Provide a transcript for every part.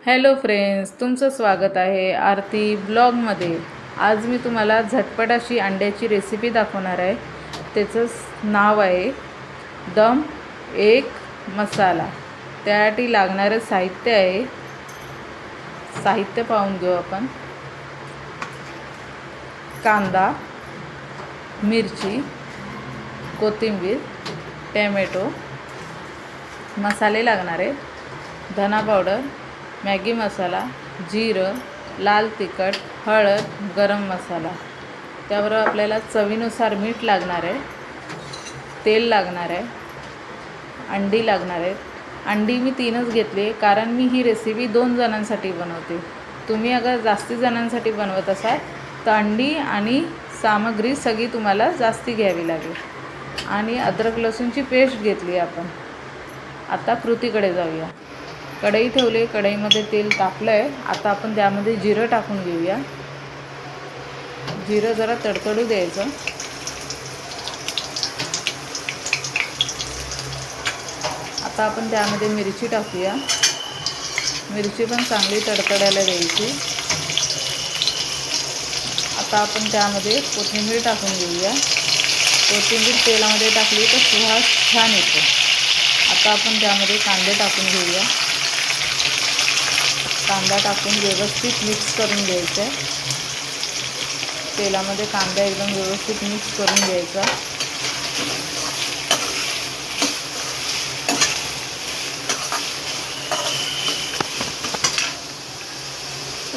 Hello friends, तुमचं स्वागत आहे आरती ब्लॉगमध्ये। आज मी तुम्हाला झटपट अशी अंड्याची रेसिपी दाखवणार आहे। त्याचं नाव आहे दम एक मसाला। त्यासाठी लागणारे साहित्य आहे, साहित्य पाहून घेऊ आपण। कांदा, मिरची, कोथिंबीर, टोमॅटो। मसाले लागणार आहे धना पावडर, मॅगी मसाला, जिरं, लाल तिखट, हळद, गरम मसाला। त्याबरोबर आपल्याला चवीनुसार मीठ लागणार आहे, तेल लागणार आहे, अंडी लागणार आहेत। अंडी मी 3च घेतली कारण मी ही रेसिपी 2 जणांसाठी बनवते। तुम्ही अगर जास्ती जणांसाठी बनवत असाल तर अंडी आणि सामग्री सगळी तुम्हाला जास्ती घ्यावी लागेल। आणि अद्रक लसूणची पेस्ट घेतली आपण। आता कृतीकडे जाऊया। कढई ठेवली, कढईमध्ये तेल तापलं आहे। आता आपण त्यामध्ये जिरं टाकून घेऊया। जिरं जरा तडतडू द्यायचं। आता आपण त्यामध्ये मिरची टाकूया। मिरची पण चांगली तडतडायला द्यायची। आता आपण त्यामध्ये कोथिंबीर टाकून घेऊया। कोथिंबीर तेलामध्ये टाकली तर सुवास छान येतो। आता आपण त्यामध्ये कांदे टाकून घेऊया। कांदा टाकून व्यवस्थित मिक्स करून घ्यायचं आहे। तेलामध्ये कांदा एकदम व्यवस्थित मिक्स करून घ्यायचा।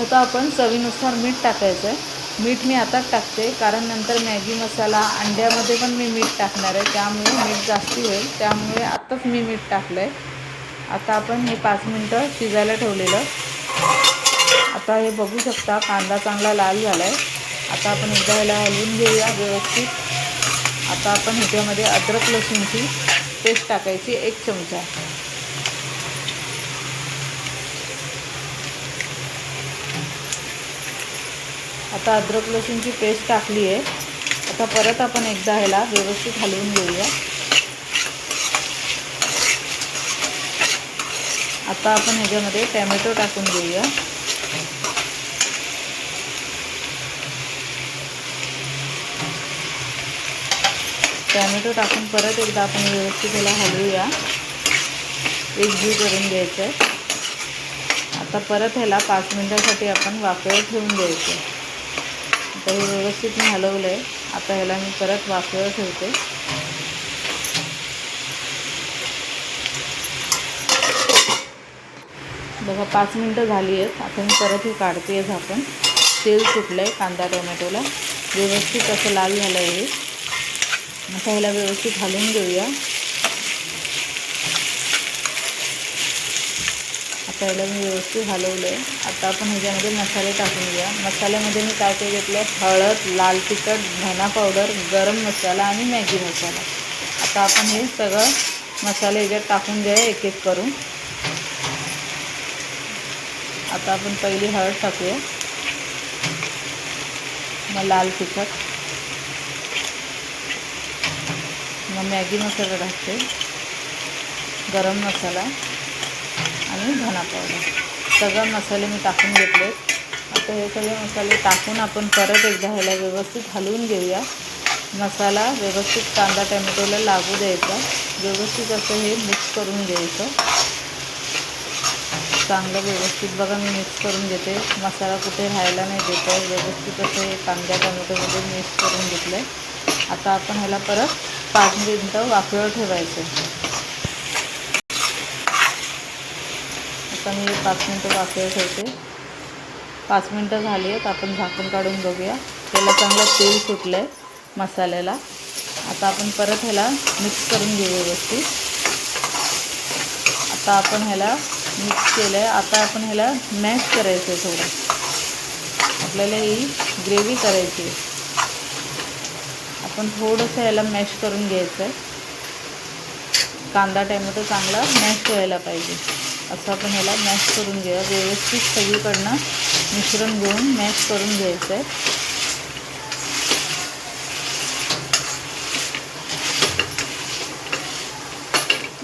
आता आपण चवीनुसार मीठ टाकायचं आहे। मीठ मी आताच टाकते कारण नंतर मॅगी मसाला अंड्यामध्ये पण मी मीठ टाकणार आहे, त्यामुळे मीठ जास्ती होईल, त्यामुळे आताच मी मीठ टाकलं आहे। आता आपण हे 5 मिनटं शिजायला ठेवलेलं। आता हे बघू शकता कांदा चांगला लाल झाला आहे। आता आपण एकदा ह्याला हलवून घेऊया व्यवस्थित। आता आपण ह्याच्यामध्ये अद्रक लसूणची पेस्ट टाकायची 1 चमचा। आता अद्रक लसूणची पेस्ट टाकली आहे। आता परत आपण एकदा ह्याला व्यवस्थित हलवून घेऊया। आता आपण ह्याच्यामध्ये टोमॅटो टाकून घेऊया। टोमॅटो टाकून परत एकदा आपण व्यवस्थित ह्याला हलवूया, एकजीव करून घ्यायचं आहे। आता परत ह्याला 5 मिनिटांसाठी आपण वाफेवर ठेवून द्यायचं। आता हे व्यवस्थित मी हलवलं आहे। आता ह्याला मी परत वाफेवर ठेवते। बघा 5 मिनटं झाली आहेत। आता मी परत हे काढते आहे झाकण। तेल सुटलं आहे कांदा टोमॅटोला, व्यवस्थित असं लाल झालं आहे हे। आता ह्याला व्यवस्थित हलवून घेऊया। आता ह्याला मी व्यवस्थित हलवलं आहे। आता आपण ह्याच्यामध्ये मसाले टाकून घेऊया। मसाल्यामध्ये मी काय काय घेतलं, हळद, लाल तिखट, धना पावडर, गरम मसाला आणि मॅगी मसाला। आता आपण हे सगळं मसाले ह्याच्यात टाकून घ्या एक एक करून। आता आपण पहिली हळद टाकूया, मग लाल तिखट, मग मॅगी मसाला टाकते, गरम मसाला आणि धना पावडर। सगळे मसाले मी टाकून घेतले। आता हे सगळे मसाले टाकून आपण परत एकदा ह्याला व्यवस्थित हलवून घेऊया। मसाला व्यवस्थित कांदा टोमॅटोला लागू द्यायचा। व्यवस्थित असं हे मिक्स करून घ्यायचं चांगलं व्यवस्थित। बघा मी मिक्स करून घेते, मसाला कुठे राहायला नाही देत आहे। व्यवस्थित असं हे कांदा टोमॅटोमध्ये मिक्स करून घेतलं आहे। आता आपण ह्याला परत 5 मिनिटं वाफेवर ठेवायचं। आता मी 5 मिनिटं वाफेवर ठेवते। 5 मिनिटं झाली आहेत। आपण झाकण काढून बघूया। त्याला चांगलं तेल सुटलं आहे मसाल्याला। आता आपण परत ह्याला मिक्स करून घेऊ व्यवस्थित। आता आपण ह्याला मिक्स केलं आहे। आता आपण ह्याला मॅश करायचं आहे थोडं। आपल्याला ही ग्रेव्ही करायची आहे। आपण थोडंसं ह्याला मॅश करून घ्यायचं आहे। कांदा टोमॅटो चांगला मॅश व्हायला पाहिजे असं आपण ह्याला मॅश करून घेऊया। व्यवस्थित सगळीकडनं मिश्रण घेऊन मॅश करून घ्यायचं आहे।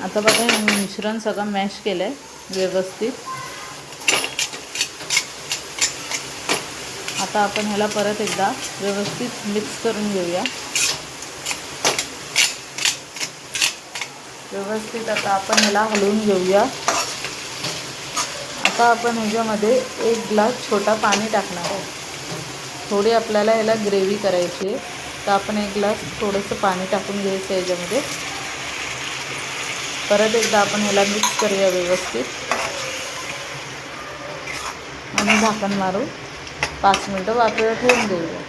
आता बघा मी मिश्रण सगळं मॅश केलं आहे व्यवस्थित। आता आपण ह्याला परत एकदा व्यवस्थित मिक्स करून घेऊया. व्यवस्थित आता आपण ह्याला हलवून घेऊया. आता आपण ह्याच्यामध्ये 1 ग्लास छोटा पाणी टाकणार आहे. थोडी आपल्याला ह्याला ग्रेव्ही करायची आहे, तर आपण 1 ग्लास थोडंसं पाणी टाकून घ्यायचं याच्यामध्ये. परत एकदा आपण ह्याला मिक्स करूया व्यवस्थित आणि झाकण मारून 5 मिनटं वाफेवर ठेवून देऊया.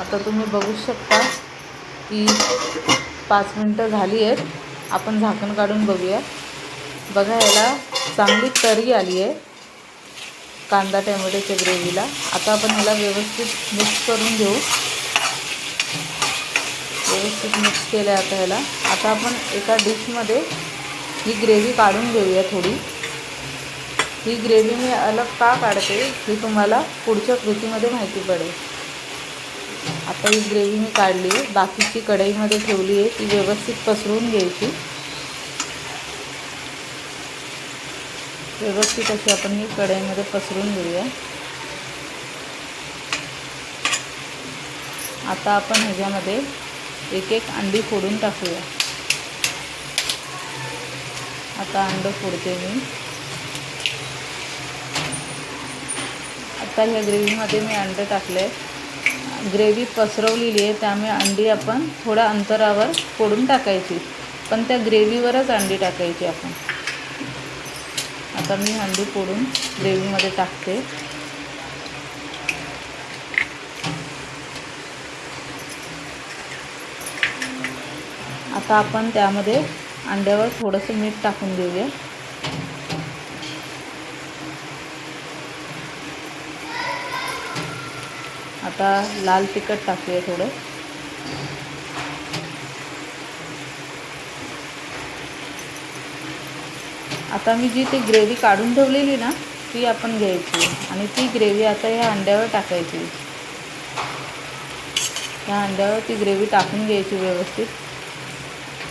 आता तुम्ही बघू शकता की 5 मिनटं झाली आहेत. आपण झाकण काढून बघूया. बघा, ह्याला चांगली तरी आली आहे कांदा टोमॅटोच्या ग्रेव्हीला. आता आपण ह्याला व्यवस्थित मिक्स करून घेऊ. व्यवस्थित मिक्स केलं आहे आता ह्याला. आता आपण एका डिशमध्ये ही ग्रेव्ही काढून घेऊया थोडी. ही ग्रेव्ही मी अलग का काढते हे तुम्हाला पुढच्या कृतीमध्ये माहिती पडेल. आता ही ग्रेव्ही मी काढली आहे, बाकीची कढईमध्ये ठेवली आहे, ती व्यवस्थित पसरवून घ्यायची. व्यवस्थित अशी आपण ही कढईमध्ये पसरवून घेऊया. आता आपण ह्याच्यामध्ये एक एक अंडी फोडून टाकूया. आता अंडं फोडते मी. आता ह्या ग्रेव्हीमध्ये मी अंडं टाकले. ग्रेव्ही पसरवलेली आहे, त्यामुळे अंडी आपण थोड्या अंतरावर फोडून टाकायची, पण त्या ग्रेव्हीवरच अंडी टाकायची आपण. आता मी अंडी फोडून ग्रेव्हीमध्ये टाकते. आता आपण त्यामध्ये अंड्यावर थोडंसं मीठ टाकून देऊया. आता लाल तिखट टाकूया थोडं. आता मी जी ती ग्रेव्ही काढून ठेवलेली ना, ती आपण घ्यायची आणि ती ग्रेव्ही आता ह्या अंड्यावर टाकायची. ह्या अंड्यावर ती ग्रेव्ही टाकून घ्यायची व्यवस्थित.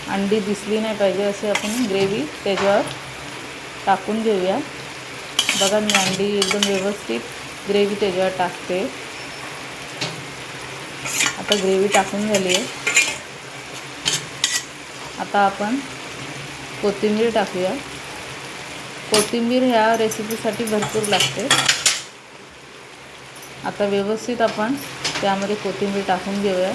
अंडी दिसली नाही पाहिजे असे आपण ग्रेव्ही त्याच्यावर टाकून घेऊया. बघा, मी अंडी एकदम व्यवस्थित ग्रेव्ही त्याच्यावर टाकते. आता ग्रेव्ही टाकून झाली आहे. आता आपण कोथिंबीर टाकूया. कोथिंबीर ह्या रेसिपीसाठी भरपूर लागते. आता व्यवस्थित आपण त्यामध्ये कोथिंबीर टाकून घेऊया.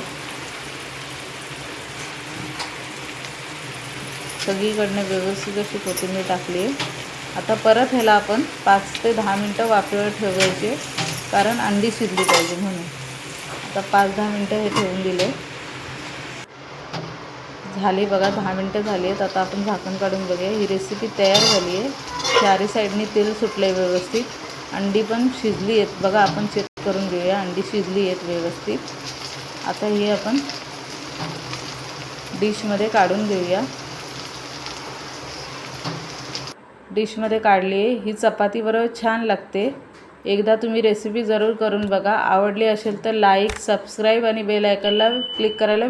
सगळीकडनं व्यवस्थित अशी कोथिंबीर टाकली आहे. आता परत ह्याला आपण 5 ते 10 मिनटं वाफेवर ठेवायचे, कारण अंडी शिजली पाहिजे म्हणून. आता 5-10 मिनटं हे ठेवून दिले. झाली बघा, 10 मिनटं झाली आहेत. आता आपण झाकण काढून बघूया. ही रेसिपी तयार झाली आहे. चारी साईडनी तेल सुटलं आहे व्यवस्थित. अंडी पण शिजली आहेत बघा. आपण चेक करून घेऊया. अंडी शिजली आहेत व्यवस्थित. आता ही आपण डिशमध्ये काढून घेऊया. डिशमध्ये काढली आहे. ही चपातीबरोबर छान लागते. एकदा तुम्ही रेसिपी जरूर करून बघा. आवडली असेल तर लाईक, सबस्क्राईब आणि बेल आयकॉनला क्लिक करायला